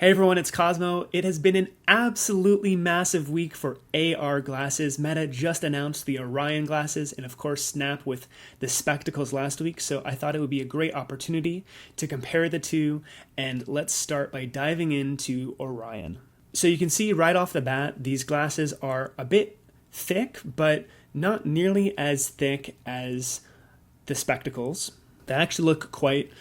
Hey everyone, it's Cosmo. It has been an absolutely massive week for AR glasses. Meta just announced the Orion glasses and of course Snap with the spectacles last week, so I thought it would be a great opportunity to compare the two, and let's start by diving into Orion. So you can see right off the bat, these glasses are a bit thick, but not nearly as thick as the spectacles. They actually look quite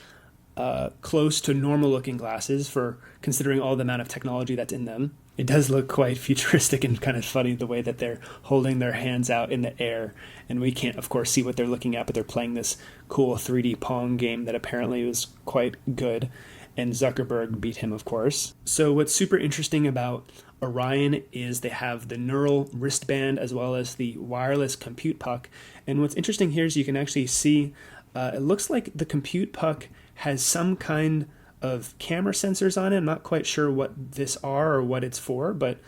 close to normal looking glasses for considering all the amount of technology that's in them. It does look quite futuristic and kind of funny the way that they're holding their hands out in the air, and we can't of course see what they're looking at, but they're playing this cool 3D Pong game that apparently was quite good, and Zuckerberg beat him of course. So what's super interesting about Orion is they have the neural wristband as well as the wireless compute puck, and what's interesting here is you can actually see it looks like the compute puck has some kind of camera sensors on it. I'm not quite sure what this are or what it's for, but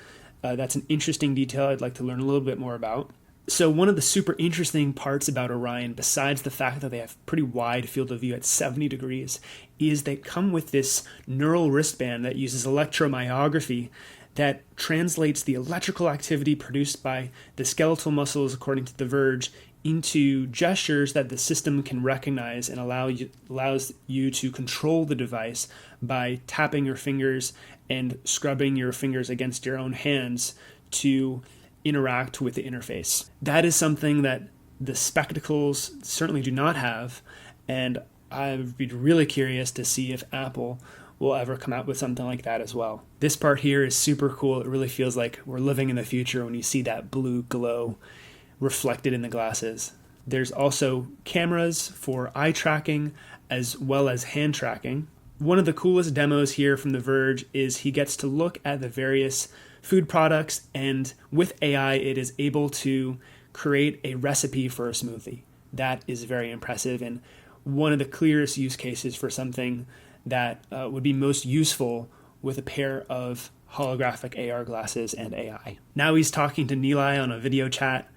that's an interesting detail I'd like to learn a little bit more about. So one of the super interesting parts about Orion, besides the fact that they have pretty wide field of view at 70 degrees, is they come with this neural wristband that uses electromyography that translates the electrical activity produced by the skeletal muscles, according to The Verge, into gestures that the system can recognize and allows you to control the device by tapping your fingers and scrubbing your fingers against your own hands to interact with the interface. That is something that the spectacles certainly do not have, and I'd be really curious to see if Apple will ever come out with something like that as well. This part here is super cool. It really feels like we're living in the future when you see that blue glow reflected in the glasses. There's also cameras for eye tracking as well as hand tracking. One of the coolest demos here from The Verge is he gets to look at the various food products, and with AI it is able to create a recipe for a smoothie. That is very impressive and one of the clearest use cases for something that would be most useful with a pair of holographic AR glasses and AI. Now he's talking to Nilay on a video chat,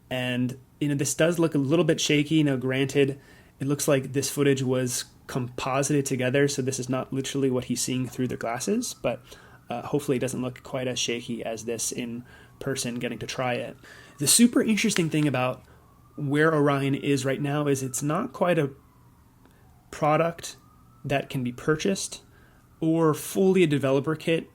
and this does look a little bit shaky. Now granted, it looks like this footage was composited together, so this is not literally what he's seeing through the glasses, but hopefully it doesn't look quite as shaky as this in person getting to try it. The super interesting thing about where Orion is right now is it's not quite a product that can be purchased or fully a developer kit.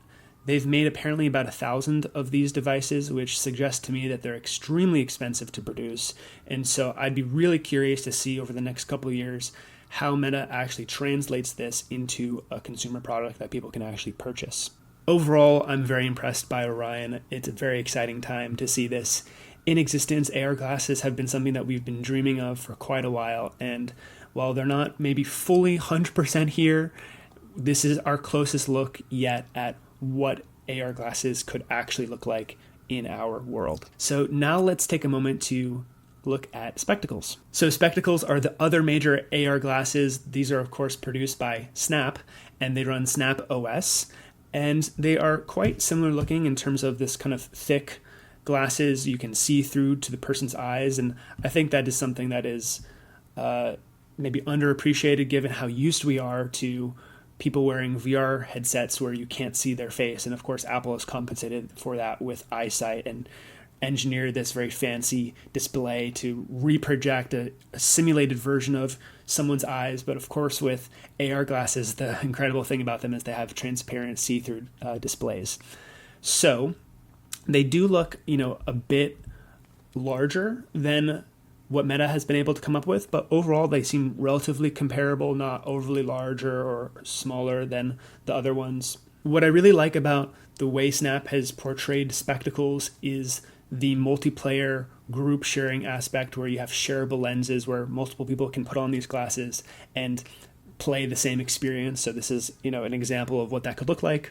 They've made apparently about 1,000 of these devices, which suggests to me that they're extremely expensive to produce. And so I'd be really curious to see over the next couple of years how Meta actually translates this into a consumer product that people can actually purchase. Overall, I'm very impressed by Orion. It's a very exciting time to see this in existence. AR glasses have been something that we've been dreaming of for quite a while. And while they're not maybe fully 100% here, this is our closest look yet at what AR glasses could actually look like in our world. So now let's take a moment to look at spectacles. So spectacles are the other major AR glasses. These are of course produced by Snap, and they run Snap OS, and they are quite similar looking in terms of this kind of thick glasses you can see through to the person's eyes, and I think that is something that is maybe underappreciated given how used we are to people wearing VR headsets where you can't see their face. And of course, Apple has compensated for that with eyesight and engineered this very fancy display to reproject a simulated version of someone's eyes. But of course, with AR glasses, the incredible thing about them is they have transparent see-through displays. So they do look, a bit larger than what Meta has been able to come up with, but overall they seem relatively comparable, not overly larger or smaller than the other ones. What I really like about the way Snap has portrayed spectacles is the multiplayer group sharing aspect, where you have shareable lenses where multiple people can put on these glasses and play the same experience. So this is, an example of what that could look like.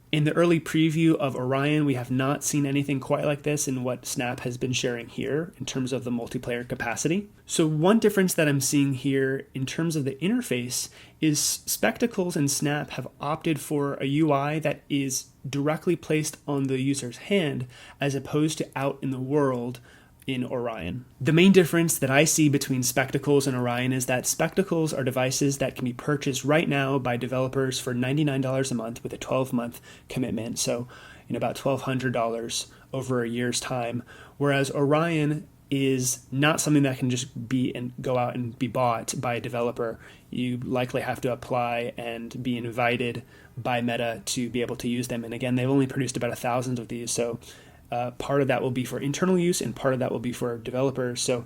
In the early preview of Orion, we have not seen anything quite like this in what Snap has been sharing here in terms of the multiplayer capacity. So one difference that I'm seeing here in terms of the interface is Spectacles and Snap have opted for a UI that is directly placed on the user's hand as opposed to out in the world in Orion. The main difference that I see between Spectacles and Orion is that Spectacles are devices that can be purchased right now by developers for $99 a month with a 12-month commitment, so about $1,200 over a year's time, whereas Orion is not something that can just be and go out and be bought by a developer. You likely have to apply and be invited by Meta to be able to use them. And again, they've only produced about 1,000 of these, so part of that will be for internal use and part of that will be for developers. So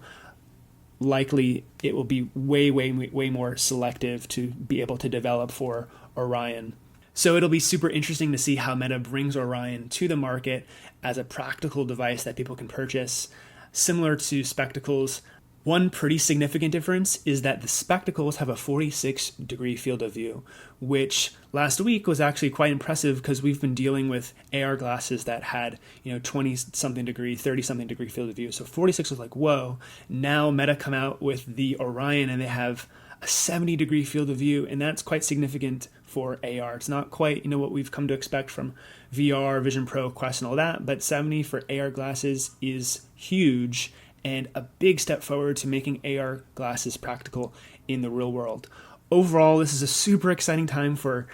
likely it will be way more selective to be able to develop for Orion. So it'll be super interesting to see how Meta brings Orion to the market as a practical device that people can purchase. Similar to Spectacles, one pretty significant difference is that the Spectacles have a 46-degree field of view, which last week was actually quite impressive because we've been dealing with AR glasses that had 20-something degree, 30-something degree field of view. So 46 was like, whoa. Now Meta come out with the Orion and they have a 70-degree field of view, and that's quite significant for AR. It's not quite what we've come to expect from VR, Vision Pro, Quest, and all that, but 70 for AR glasses is huge and a big step forward to making AR glasses practical in the real world. Overall, this is a super exciting time for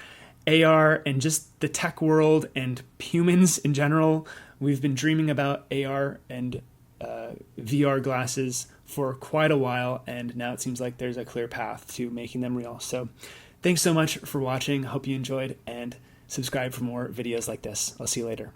AR and just the tech world and humans in general. We've been dreaming about AR and VR glasses for quite a while, and now it seems like there's a clear path to making them real. So thanks so much for watching. Hope you enjoyed, and subscribe for more videos like this. I'll see you later.